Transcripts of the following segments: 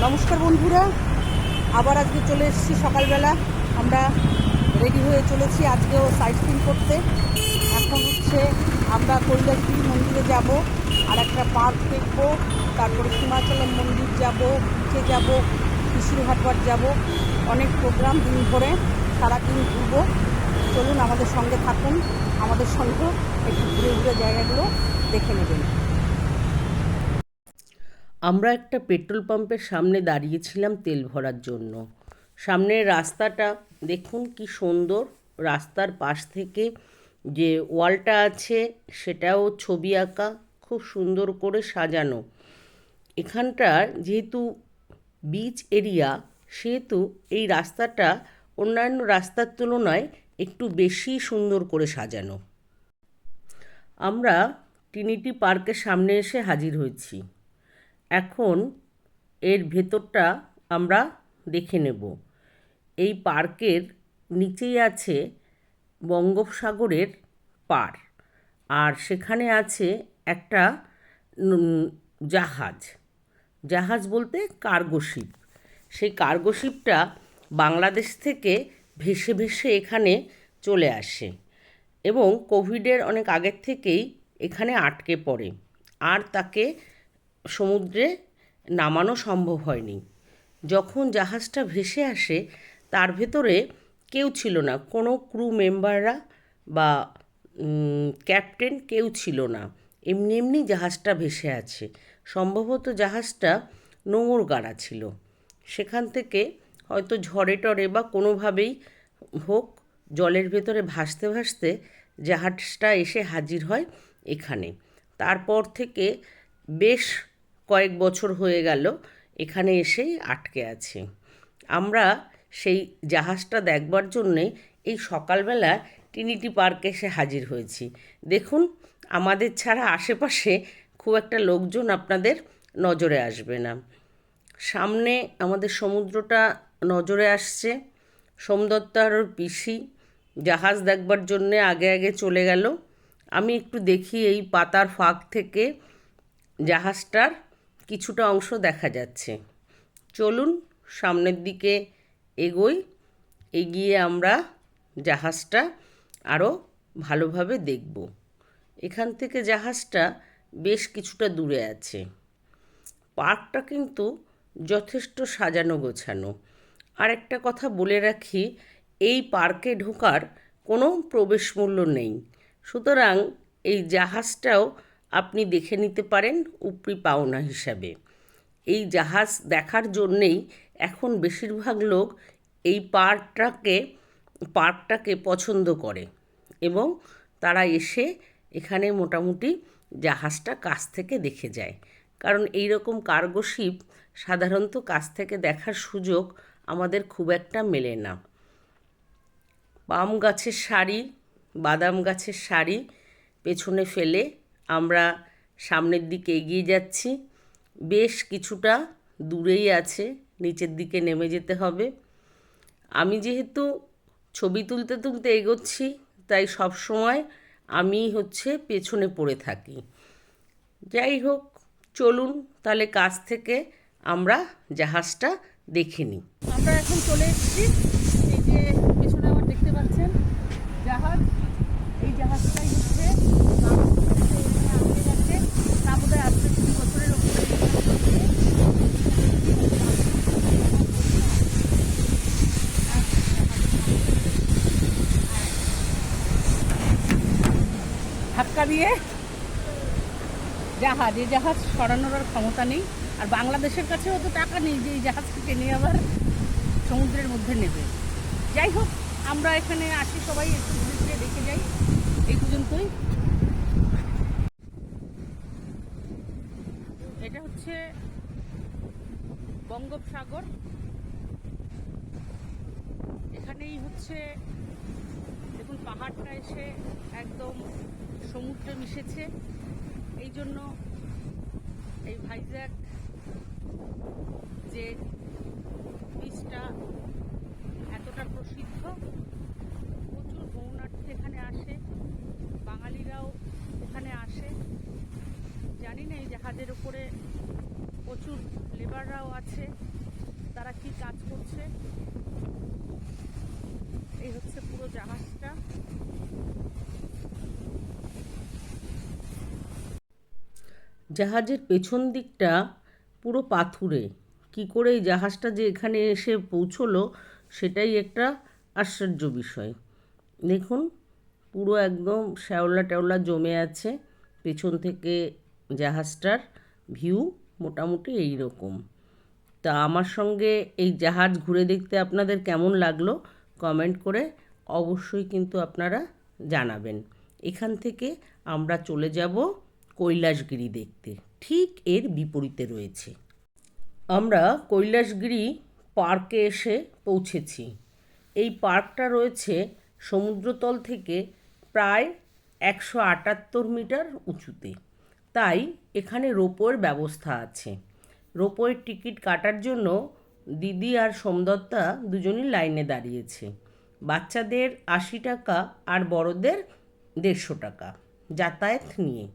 নমস্কার বন্ধুরা, আবার আজকে চলে এসেছি সকালবেলা। আমরা রেডি হয়ে চলেছি আজকেও সাইট সিন করতে। এখন আমরা কৈলাসগিরি মন্দিরে যাব, আর একটা পার্ক দেখব, তারপরে হিমাচলম মন্দির যাব, বিচে যাব, কৃষ্ণঘাটবার যাব। অনেক প্রোগ্রাম, দিন ধরে সারাদিন ঘুরবো। চলুন আমাদের সঙ্গে থাকুন, আমাদের সঙ্গে একটু ঘুরে ঘুরে জায়গাগুলো দেখে নেবেন। আমরা একটা পেট্রোল পাম্পের সামনে দাঁড়িয়েছিলাম তেল ভরার জন্য। সামনের রাস্তাটা দেখুন কি সুন্দর। রাস্তার পাশ থেকে যে ওয়ালটা আছে সেটাও ছবি আঁকা, খুব সুন্দর করে সাজানো। এখানটার যেহেতু বিচ এরিয়া, সেহেতু এই রাস্তাটা অন্যান্য রাস্তার তুলনায় একটু বেশি সুন্দর করে সাজানো। আমরা ট্রিনিটি পার্কের সামনে এসে হাজির হয়েছি। এখন এর ভেতরটা আমরা দেখে নেব। এই পার্কের নিচেই আছে বঙ্গোপসাগরের পার, আর সেখানে আছে একটা জাহাজ বলতে কার্গো শিপ। সেই কার্গো শিপটা বাংলাদেশ থেকে ভেসে ভেসে এখানে চলে আসে এবং কোভিডের অনেক আগের থেকেই এখানে আটকে পড়ে, আর তাকে সমুদ্রে নামানো সম্ভব হয়নি। যখন জাহাজটা ভেসে আসে তার ভেতরে কেউ ছিল না, কোনো ক্রু মেম্বাররা বা ক্যাপ্টেন কেউ ছিল না। এমনি এমনি জাহাজটা ভেসে আছে। সম্ভবত জাহাজটা নোঙর গাড়া ছিল। সেখান থেকে হয়তো ঝড়ে টড়ে বা কোনোভাবেই হোক জলের ভেতরে ভাসতে ভাসতে জাহাজটা এসে হাজির হয় এখানে। তারপর থেকে বেশ কয়েক বছর হয়ে গেল এখানে এসেই আটকে আছে। আমরা সেই জাহাজটা দেখবার জন্যে এই সকালবেলা ট্রিনিটি পার্কে এসে হাজির হয়েছি। দেখুন, আমাদের ছাড়া আশেপাশে খুব একটা লোকজন আপনাদের নজরে আসবে না। সামনে আমাদের সমুদ্রটা নজরে আসছে। সোমদত্ত আর ওর পিসি জাহাজ দেখবার জন্যে আগে আগে চলে গেল। আমি একটু দেখি, এই পাতার ফাঁক থেকে জাহাজটার কিছুটা অংশ দেখা যাচ্ছে। চলুন সামনের দিকে এগোই। এগিয়ে আমরা জাহাজটা আরও ভালোভাবে দেখব। এখান থেকে জাহাজটা বেশ কিছুটা দূরে আছে। পার্কটা কিন্তু যথেষ্ট সাজানো গোছানো। আর একটা কথা বলে রাখি, এই পার্কে ঢোকার কোনো প্রবেশ মূল্য নেই। সুতরাং এই জাহাজটাও আপনি দেখে নিতে পারেন উপরি পাওনা হিসাবে। এই জাহাজ দেখার জন্যেই এখন বেশিরভাগ লোক এই পার্কটাকে পছন্দ করে এবং তারা এসে এখানে মোটামুটি জাহাজটা কাছ থেকে দেখে যায়। কারণ এই রকম কার্গো শিপ সাধারণত কাছ থেকে দেখার সুযোগ আমাদের খুব একটা মেলে না। পাম গাছের সারি, বাদাম গাছের সারি পেছনে ফেলে আমরা সামনের দিকে এগিয়ে যাচ্ছি। বেশ কিছুটা দূরেই আছে, নিচের দিকে নেমে যেতে হবে। আমি যেহেতু ছবি তুলতে তুলতে এগোচ্ছি, তাই সব সময় আমি পেছনে পড়ে থাকি। যাই হোক, চলুন তাহলে কাছ থেকে আমরা জাহাজটা দেখে নিই। আমরা এখন চলে এসেছি। এই যে পেছনে আমার দেখতে পাচ্ছেন জাহাজ, এই জাহাজটাই আটকে গেছে। তা বোধহয় আজকে 2 বছরের ওপরে ধাক্কা দিয়ে এই জাহাজ সরানোর আর ক্ষমতা নেই। আর বাংলাদেশের কাছেও তো টাকা নেই যে এই জাহাজকে টেনে আবার সমুদ্রের মধ্যে নেবে। যাই হোক, আমরা এখানে আসি, সবাই একটু ঘুরে দেখে যাই। এই পর্যন্তই। এটা বঙ্গোপসাগর। এখানেই দেখুন পাহাড়টা এসে একদম সমুদ্রে মিশেছে। এই জন্য এই ভাইজ্যাক যে বিচটা এতটা প্রসিদ্ধ। প্রচুর বৌনার্থী এখানে আসে, বাঙালিরাও এখানে আসে। জানি না এই জাহাজের উপরে প্রচুর লেবাররা শ্রমিকরাও আছে, তারা কি কাজ করছে। এই হচ্ছে পুরো জাহাজটা। জাহাজের পেছন দিকটা পুরো পাথুরে। কি করে এই জাহাজটা যে এখানে এসে পৌঁছলো সেটাই একটা আশ্চর্য বিষয়। দেখুন, পুরো একদম শ্যাওলা ট্যাওলা জমে আছে। পেছন থেকে জাহাজটার ভিউ মোটামুটি এই রকম। তা আমার সঙ্গে এই জাহাজ ঘুরে দেখতে আপনাদের কেমন লাগলো কমেন্ট করে অবশ্যই কিন্তু আপনারা জানাবেন। এখান থেকে আমরা চলে যাব কৈলাসগিরি দেখতে, ঠিক এর বিপরীতে রয়েছে। আমরা কৈলাসগিরি পার্কে এসে পৌঁছেছি। এই পার্কটা রয়েছে সমুদ্রতল থেকে প্রায় 178 মিটার উঁচুতে, তাই এখানে রোপওয়ের ব্যবস্থা আছে। রোপওয়ের টিকিট কাটার জন্য দিদি আর সোমদত্তা দুজনই লাইনে দাঁড়িয়েছে। বাচ্চাদের 80 টাকা আর বড়দের 150 টাকা যাতায়াত নিয়ে।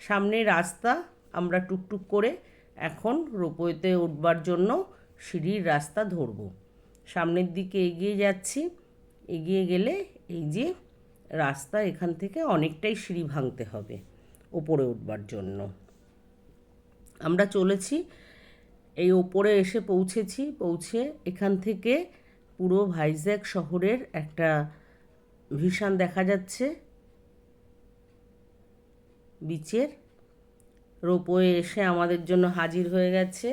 সামনে রাস্তা, আমরা টুকটুক করে এখন রোপওয়েতে উঠবার জন্য সিঁড়ির রাস্তা ধরব। সামনের দিকে এগিয়ে যাচ্ছি। এগিয়ে গেলে এই যে রাস্তা, এখান থেকে অনেকটাই সিঁড়ি ভাঙতে হবে ওপরে উঠবার জন্য। আমরা চলেছি, এই ওপরে এসে পৌঁছেছি। পৌঁছে এখান থেকে পুরো ভাইজ্যাগ শহরের একটা ভিশন দেখা যাচ্ছে বিচের। রোপওয়ে এসে আমাদের জন্য হাজির হয়ে গেছে।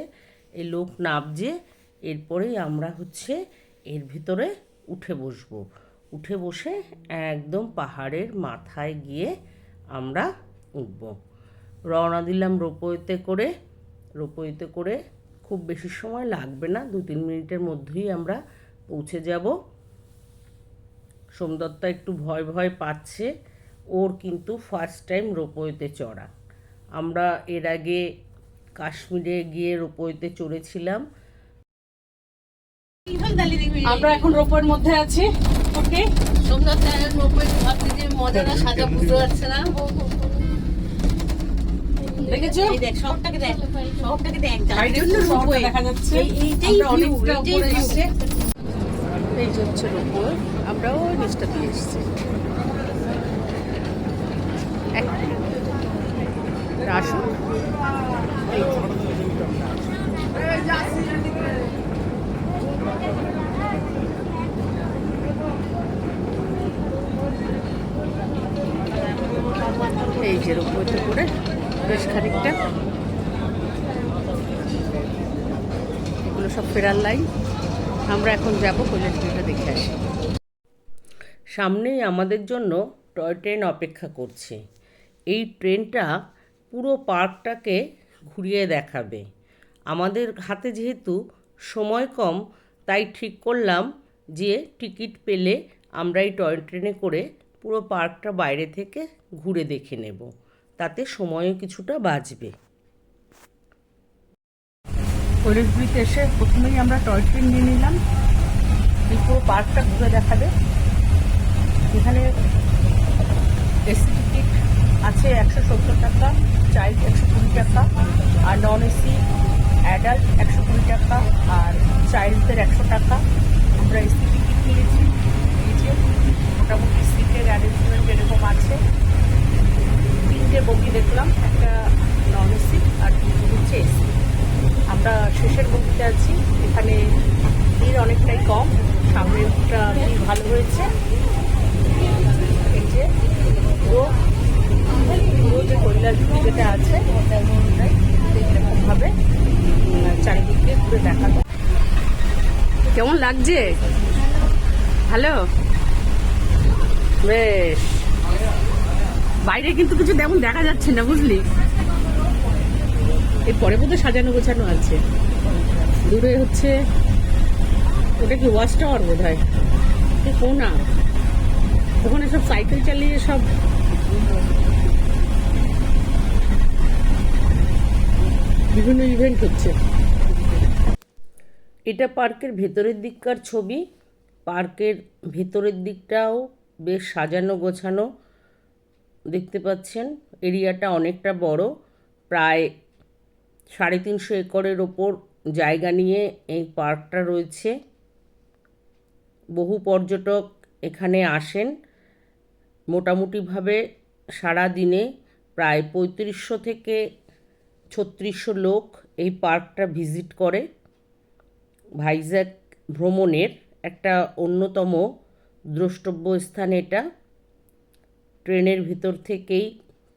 এই লোক নামছে, এরপরেই আমরা এর ভিতরে উঠে বসবো। উঠে বসে একদম পাহাড়ের মাথায় গিয়ে আমরা উঠব। রওনা দিলাম রোপওয়েতে করে। রোপওয়েতে করে খুব বেশি সময় লাগবে না, 2-3 মিনিটের মধ্যেই আমরা পৌঁছে যাব। সোমদত্তা একটু ভয় ভয় পাচ্ছে, ওর কিন্তু ফার্স্ট টাইম রোপওয়েতে চড়া। আমরা এর আগে কাশ্মীরে গিয়ে রোপওয়েতে চড়েছিলাম। আমরা এখন রোপওয়ের মধ্যে আছি। ওকে, সোমদত্তা রোপওয়ে ভাবছে যে মজাটা সাজা বুঝতে পারছে না। দেখেছো? এই দেখ, শহরটাকে দেখ, শহরটাকে দেখ, তাই জন্য রোপওয়ে দেখা যাচ্ছে। এইটাই আমরা অনেকটা view, উপরে এইটাই এসেছি। এই যে হচ্ছে রোপওয়ে, আমরা ওই নিচটা দিয়ে এসেছি। আসুন, এই যে রোপওয়েতে করে বেশ খানিকটা, এগুলো সব ফেরার লাইন। আমরা এখন যাব কৈলাসগিরিটা দেখে আসি। সামনেই আমাদের জন্য টয় ট্রেন অপেক্ষা করছে। এই ট্রেনটা পুরো পার্কটাকে ঘুরিয়ে দেখাবে। আমাদের হাতে যেহেতু সময় কম, তাই ঠিক করলাম যে টিকিট পেলে আমরা এই টয় ট্রেনে করে পুরো পার্কটা বাইরে থেকে ঘুরে দেখে নেব, তাতে সময়ও কিছুটা বাঁচবে। কৈলাসগিরিতে এসে প্রথমেই আমরা টয় ট্রেন নিয়ে নিলাম। এই পুরো পার্কটা ঘুরে দেখাবে। এখানে এসি টিকিট আছে 170 টাকা, চাইল্ড 120 টাকা, আর নন এসি অ্যাডাল্ট 120 টাকা, আর চাইল্ডদের 100 টাকা। আমরা এসি টিকিট নিয়েছি। নিচে মোটামুটি সিটের অ্যারেঞ্জমেন্ট এরকম আছে। 3টে বগি দেখলাম, একটা নন এসি আর 2টো হচ্ছে এসি। আমরা শেষের বগিতে আছি। এখানে ভিড় অনেকটাই কম, সামনেরটা ভিড় ভালো হয়েছে। এই যে পুরো যে কৈলাসগিরি যেটা আছে ওটাই এরকমভাবে চারিদিকে ঘুরে দেখাবো। কেমন লাগছে? ভালো, বেশ। বাইরে কিন্তু কিছু তেমন দেখা যাচ্ছে না, বুঝলি। এর পরে বোধহয় সাজানো গোছানো আছে। দূরে হচ্ছে ওটা কি ওয়াচ টাওয়ার বোধ হয়, কোনা, ওখানে সব সাইকেল চালিয়ে সব বিভিন্ন ইভেন্ট হচ্ছে। এটা পার্কের ভেতরের দিককার ছবি। পার্কের ভেতরের দিকটাও বেশ সাজানো গোছানো দেখতে পাচ্ছেন। এরিয়াটা অনেকটা বড়, প্রায় 350 একরের ওপর জায়গা নিয়ে এই পার্কটা রয়েছে। বহু পর্যটক এখানে আসেন। মোটামুটিভাবে সারা দিনে প্রায় ৩৫০০ থেকে ৩৬০০ লোক এই পার্কটা ভিজিট করে। ভাইজ্যাক ভ্রমণের একটা অন্যতম দ্রষ্টব্য স্থান এটা। ট্রেনের ভিতর থেকেই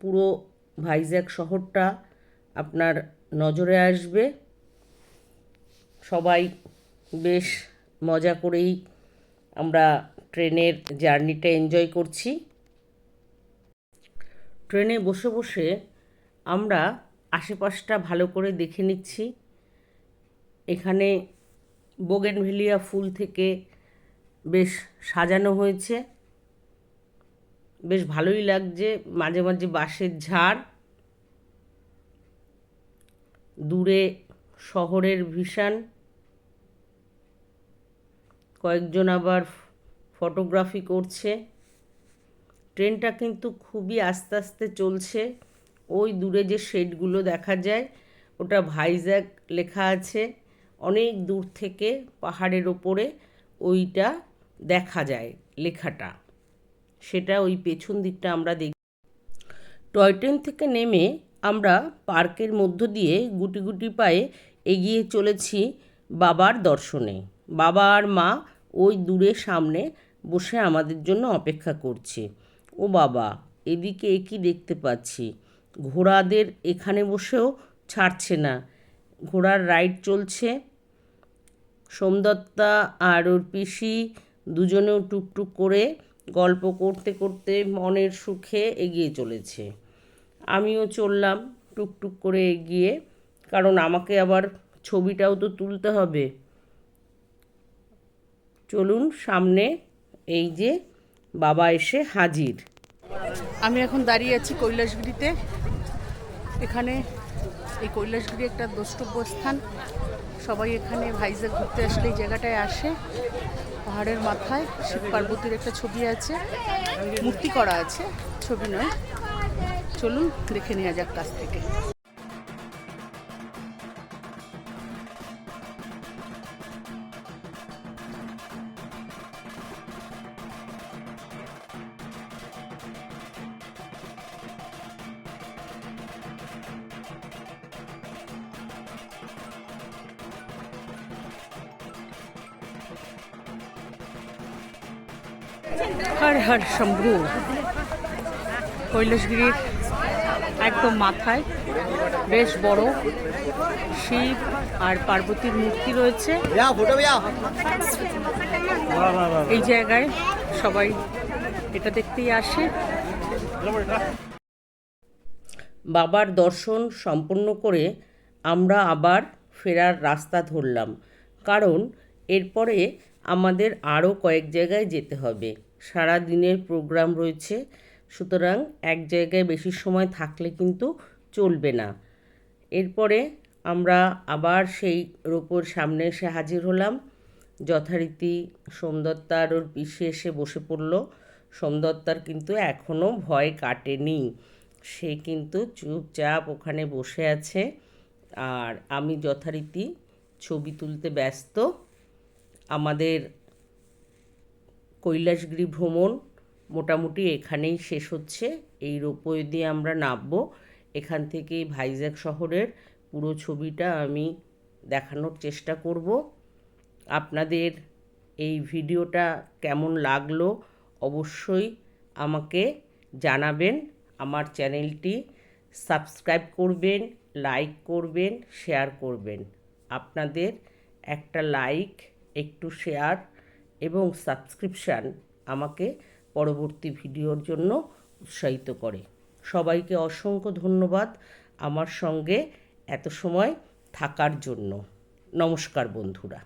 পুরো ভাইজ্যাক শহরটা আপনার নজরে আসবে। সবাই বেশ মজা করেই আমরা ট্রেনের জার্নিটা এনজয় করছি। ট্রেনে বসে বসে আমরা আশেপাশটা ভালো করে দেখে নিচ্ছি। এখানে বোগেনভেলিয়া ফুল থেকে বেশ সাজানো হয়েছে, বেশ ভালোই লাগছে। মাঝে মাঝে বাঁশের ঝাড়, দূরে শহরের ভিশন, কয়েকজন আবার ফটোগ্রাফি করছে। ট্রেনটা কিন্তু খুবই আস্তে আস্তে চলছে। ওই দূরে যে শেডগুলো দেখা যায় ওটা ভাইজ্যাক লেখা আছে। অনেক দূর থেকে পাহাড়ের ওপরে ওইটা দেখা যায় লেখাটা, সেটা ওই পেছন দিকটা আমরা দেখি। টয় ট্রেন থেকে নেমে আমরা পার্কের মধ্য দিয়ে গুটি গুটি পায়ে এগিয়ে চলেছি বাবার দর্শনে। বাবা আর মা ওই দূরে সামনে বসে আমাদের জন্য অপেক্ষা করছে। ও বাবা, এদিকে একই দেখতে পাচ্ছি, ঘোড়াদের এখানে বসেও ছাড়ছে না, ঘোড়ার রাইড চলছে। সোমদত্তা আর ওর পিসি দুজনেও টুকটুক করে গল্প করতে করতে মনের সুখে এগিয়ে চলেছে। আমিও চললাম টুকটুক করে এগিয়ে, কারণ আমাকে আবার ছবিটাও তো তুলতে হবে। চলুন সামনে, এই যে বাবা এসে হাজির। আমি এখন দাঁড়িয়ে আছি কৈলাসগিরিতে। এখানে এই কৈলাসগিরি একটা দ্রষ্টব্য স্থান। সবাই এখানে ভাইজ্যাক ঘুরতে আসলে এই জায়গাটায় আসে। পাহাড়ের মাথায় শিব পার্বতীর একটা ছবি আছে, মূর্তি করা আছে, ছবি নয়। চলুন দেখে নেওয়া যাক কাছ থেকে। হর হর শম্ভু। কৈলাসগিরির একদম মাথায় বেশ বড় শিব আর পার্বতীর মূর্তি রয়েছে। এই জায়গায় সবাই এটা দেখতেই আসে। বাবার দর্শন সম্পন্ন করে আমরা আবার ফেরার রাস্তা ধরলাম, কারণ এরপরে আমাদের আরও কয়েক জায়গায় যেতে হবে। সারা দিনের প্রোগ্রাম রয়েছে, সুতরাং এক জায়গায় বেশি সময় থাকলে কিন্তু চলবে না। এরপরে আমরা আবার সেই রোপোর সামনে এসে হাজির হলাম। যথারীতি সোমদত্তার ওর পিসে এসে বসে পড়ল। সোমদত্তার কিন্তু এখনও ভয় কাটেনি, সে কিন্তু চুপচাপ ওখানে বসে আছে। আর আমি যথারীতি ছবি তুলতে ব্যস্ত। আমাদের কৈলাসগিরি ভ্রমণ মোটামুটি এখানেই শেষ হচ্ছে। এই রোপওয়ে দিয়ে আমরা নামবো। এখান থেকেই ভাইজ্যাক শহরের পুরো ছবিটা আমি দেখানোর চেষ্টা করব। আপনাদের এই ভিডিওটা কেমন লাগলো অবশ্যই আমাকে জানাবেন। আমার চ্যানেলটি সাবস্ক্রাইব করবেন, লাইক করবেন, শেয়ার করবেন। আপনাদের একটা লাইক, একটু শেয়ার এবং সাবস্ক্রিপশান আমাকে পরবর্তী ভিডিওর জন্য উৎসাহিত করে। সবাইকে অসংখ্য ধন্যবাদ আমার সঙ্গে এত সময় থাকার জন্য। নমস্কার বন্ধুরা।